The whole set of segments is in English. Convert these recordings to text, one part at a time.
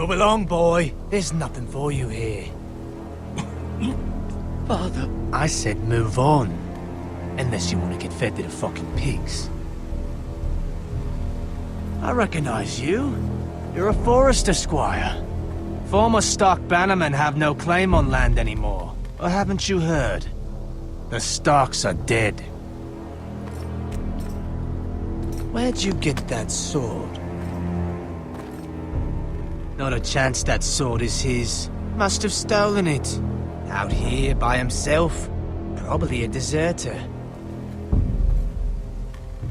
Move along, boy. There's nothing for you here. Father. I said move on. Unless you want to get fed to the fucking pigs. I recognize you. You're a Forester Squire. Former Stark bannermen have no claim on land anymore. Or haven't you heard? The Starks are dead. Where'd you get that sword? Not a chance that sword is his. Must have stolen it. Out here by himself. Probably a deserter.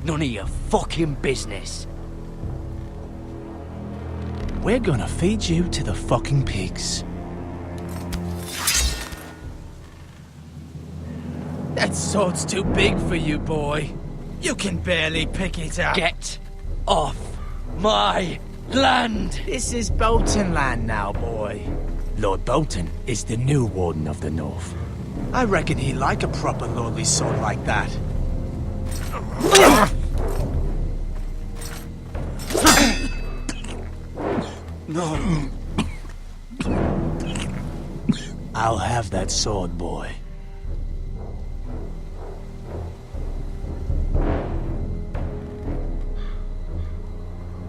None of your fucking business. We're gonna feed you to the fucking pigs. That sword's too big for you, boy. You can barely pick it up. Get off my land! This is Bolton land now, boy. Lord Bolton is the new Warden of the North. I reckon he like a proper lordly sword like that. No. I'll have that sword, boy.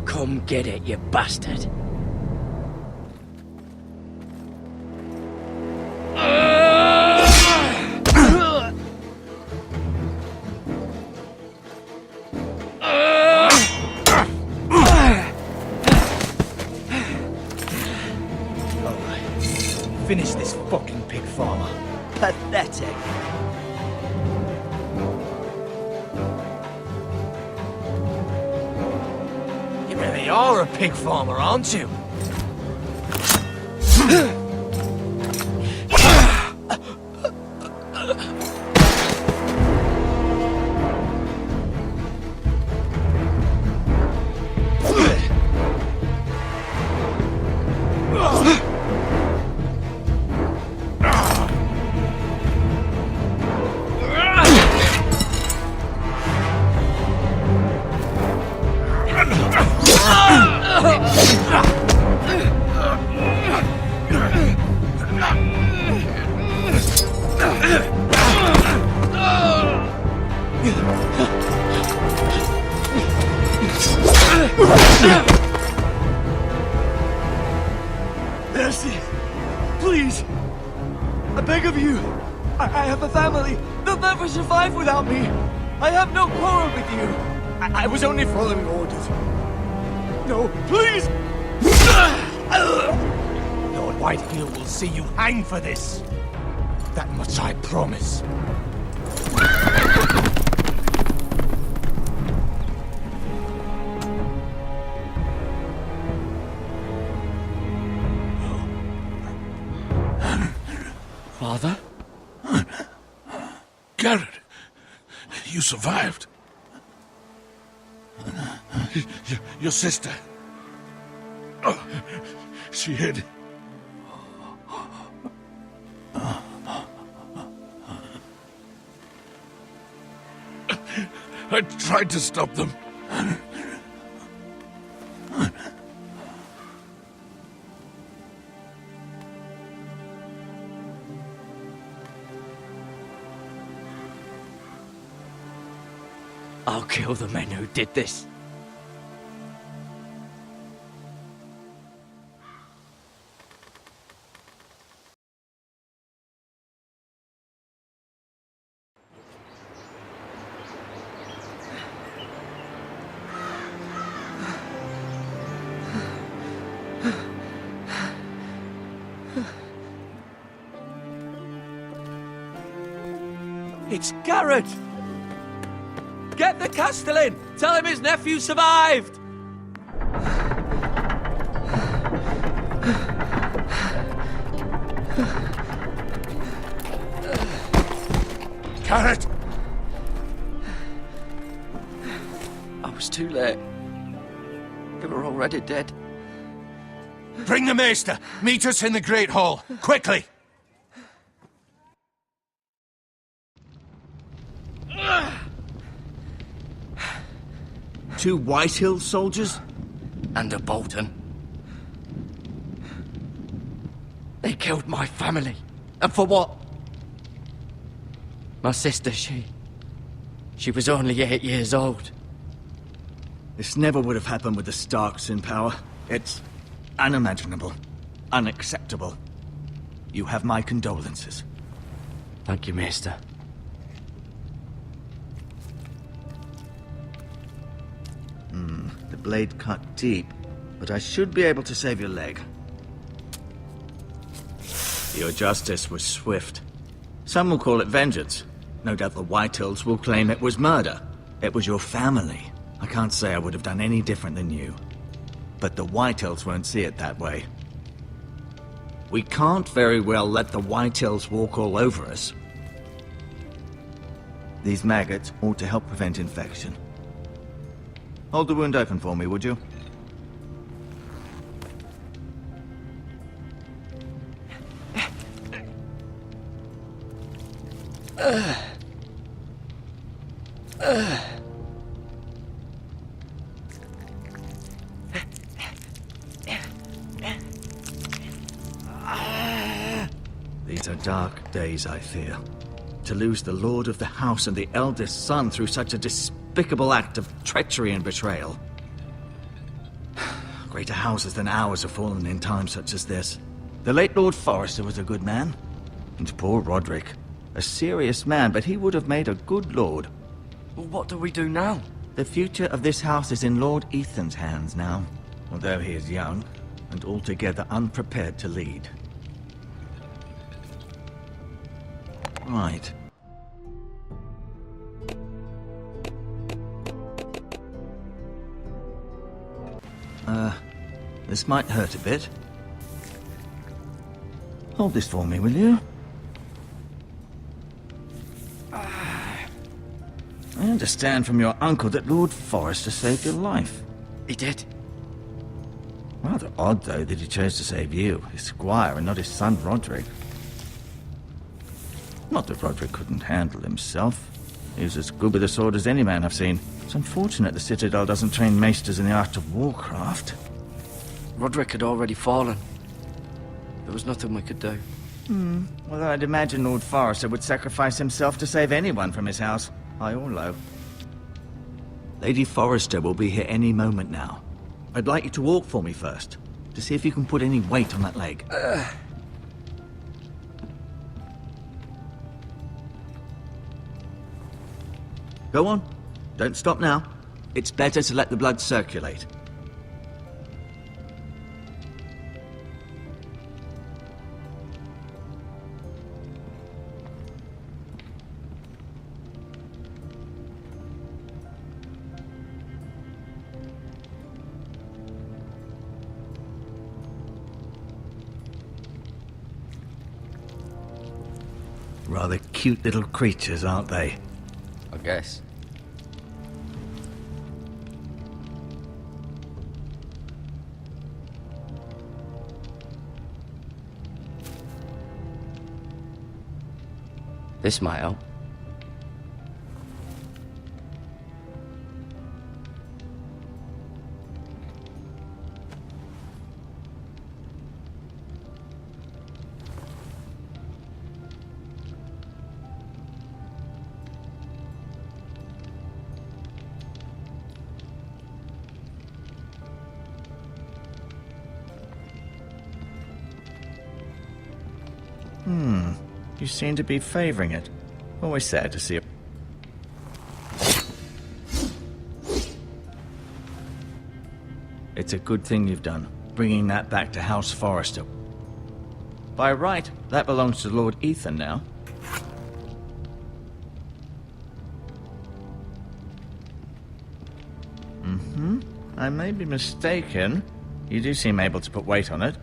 Come get it, you bastard. Finish this fucking pig farmer. Pathetic. You really are a pig farmer, aren't you? Mercy! Please! I beg of you! I have a family! They'll never survive without me! I have no quarrel with you! I was only following orders. No, please! Lord Whitefield will see you hang for this. That much I promise. Father? Garrett, you survived. Your sister. Oh, she hid. I tried to stop them. I'll kill the men who did this. It's Garrett! Get the Castellan! Tell him his nephew survived! Garrett! I was too late. They were already dead. Bring the maester! Meet us in the Great Hall! Quickly! Two Whitehill soldiers? And a Bolton. They killed my family. And for what? My sister, she was only 8 years old. This never would have happened with the Starks in power. It's unimaginable. Unacceptable. You have my condolences. Thank you, Maester. The blade cut deep, but I should be able to save your leg. Your justice was swift. Some will call it vengeance. No doubt the Whitehills will claim it was murder. It was your family. I can't say I would have done any different than you. But the Whitehills won't see it that way. We can't very well let the Whitehills walk all over us. These maggots ought to help prevent infection. Hold the wound open for me, would you? These are dark days, I fear. To lose the lord of the house and the eldest son through such a despicable act of treachery and betrayal. Greater houses than ours have fallen in times such as this. The late Lord Forrester was a good man. And poor Roderick. A serious man, but he would have made a good lord. Well, what do we do now? The future of this house is in Lord Ethan's hands now. Although he is young, and altogether unprepared to lead. Right. This might hurt a bit. Hold this for me, will you? I understand from your uncle that Lord Forrester saved your life. He did. Rather odd, though, that he chose to save you, his squire, and not his son Roderick. Not that Roderick couldn't handle himself. He was as good with a sword as any man I've seen. It's unfortunate the Citadel doesn't train maesters in the art of warcraft. Roderick had already fallen. There was nothing we could do. Well, I'd imagine Lord Forrester would sacrifice himself to save anyone from his house, high or low. Lady Forrester will be here any moment now. I'd like you to walk for me first, to see if you can put any weight on that leg. Go on. Don't stop now. It's better to let the blood circulate. Rather cute little creatures, aren't they? I guess. This might help. You seem to be favoring it. Always sad to see it. It's a good thing you've done, bringing that back to House Forrester. By right, that belongs to Lord Ethan now. I may be mistaken. You do seem able to put weight on it.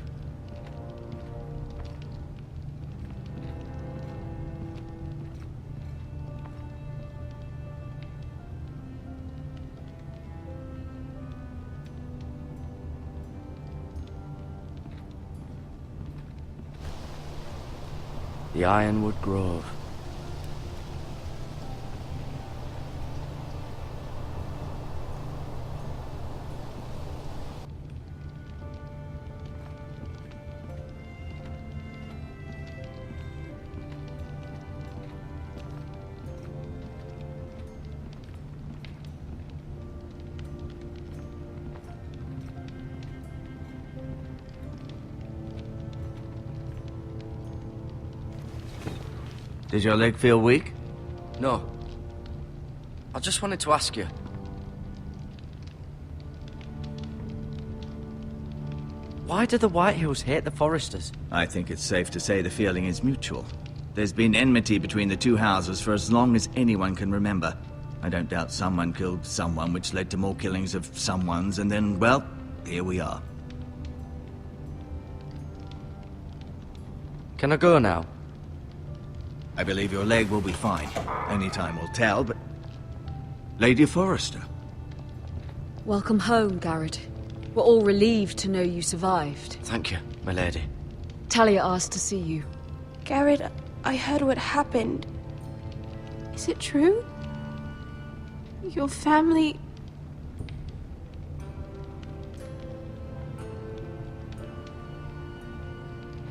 The Ironwood Grove. Does your leg feel weak? No. I just wanted to ask you. Why do the Whitehills hate the Foresters? I think it's safe to say the feeling is mutual. There's been enmity between the two houses for as long as anyone can remember. I don't doubt someone killed someone, which led to more killings of someones, and then, well, here we are. Can I go now? I believe your leg will be fine. Only time will tell, but... Lady Forrester. Welcome home, Garrett. We're all relieved to know you survived. Thank you, my lady. Talia asked to see you. Garrett, I heard what happened. Is it true? Your family...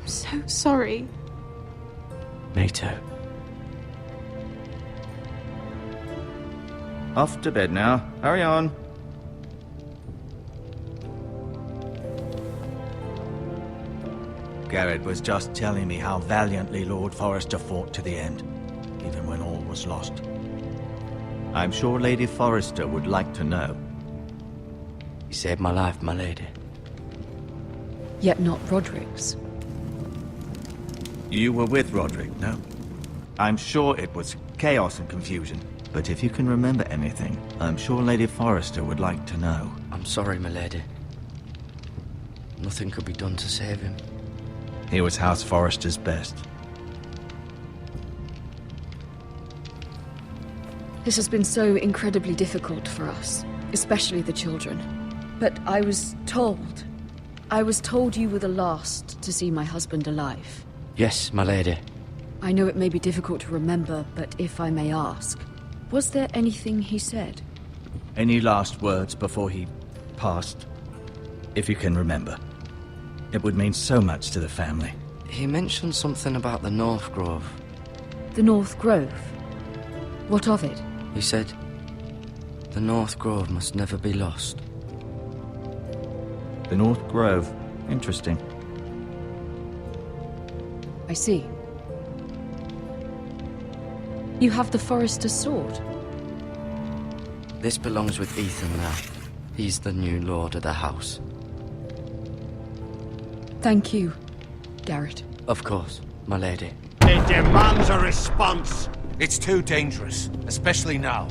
I'm so sorry. Me too. Off to bed now. Hurry on. Garrett was just telling me how valiantly Lord Forrester fought to the end, even when all was lost. I'm sure Lady Forrester would like to know. You saved my life, my lady. Yet not Roderick's. You were with Roderick, no? I'm sure it was chaos and confusion, but if you can remember anything, I'm sure Lady Forrester would like to know. I'm sorry, my lady. Nothing could be done to save him. He was House Forrester's best. This has been so incredibly difficult for us, especially the children. But I was told you were the last to see my husband alive. Yes, my lady. I know it may be difficult to remember, but if I may ask, was there anything he said? Any last words before he passed? If you can remember. It would mean so much to the family. He mentioned something about the North Grove. The North Grove? What of it? He said, the North Grove must never be lost. The North Grove. Interesting. I see. You have the Forester's sword. This belongs with Ethan now. He's the new lord of the house. Thank you, Garrett. Of course, my lady. It demands a response. It's too dangerous, especially now.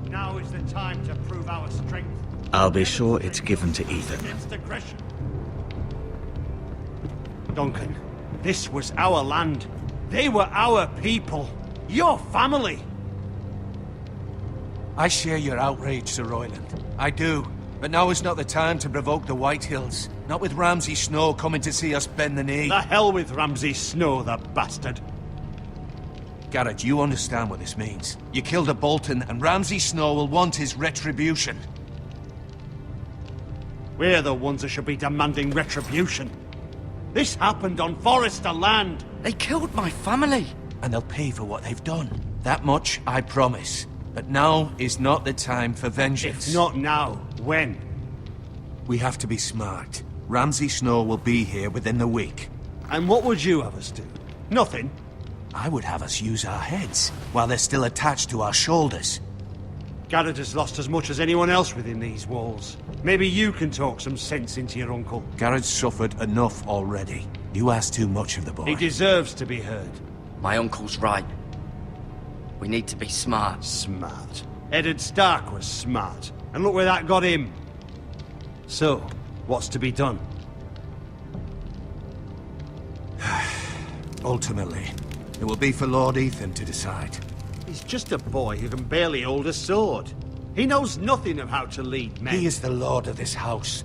Now is the time to prove our strength. I'll be sure it's given to Ethan. Against aggression. Duncan, this was our land. They were our people. Your family. I share your outrage, Sir Royland. I do. But now is not the time to provoke the Whitehills. Not with Ramsay Snow coming to see us bend the knee. The hell with Ramsay Snow, the bastard. Garrett, you understand what this means. You killed a Bolton, and Ramsay Snow will want his retribution. We're the ones that should be demanding retribution. This happened on Forester land. They killed my family. And they'll pay for what they've done. That much, I promise. But now is not the time for vengeance. If not now, when? We have to be smart. Ramsay Snow will be here within the week. And what would you have us do? Nothing. I would have us use our heads, while they're still attached to our shoulders. Garrett has lost as much as anyone else within these walls. Maybe you can talk some sense into your uncle. Garrett's suffered enough already. You ask too much of the boy. He deserves to be heard. My uncle's right. We need to be smart. Smart. Eddard Stark was smart. And look where that got him. So, what's to be done? Ultimately, it will be for Lord Ethan to decide. He's just a boy who can barely hold a sword. He knows nothing of how to lead men. He is the lord of this house,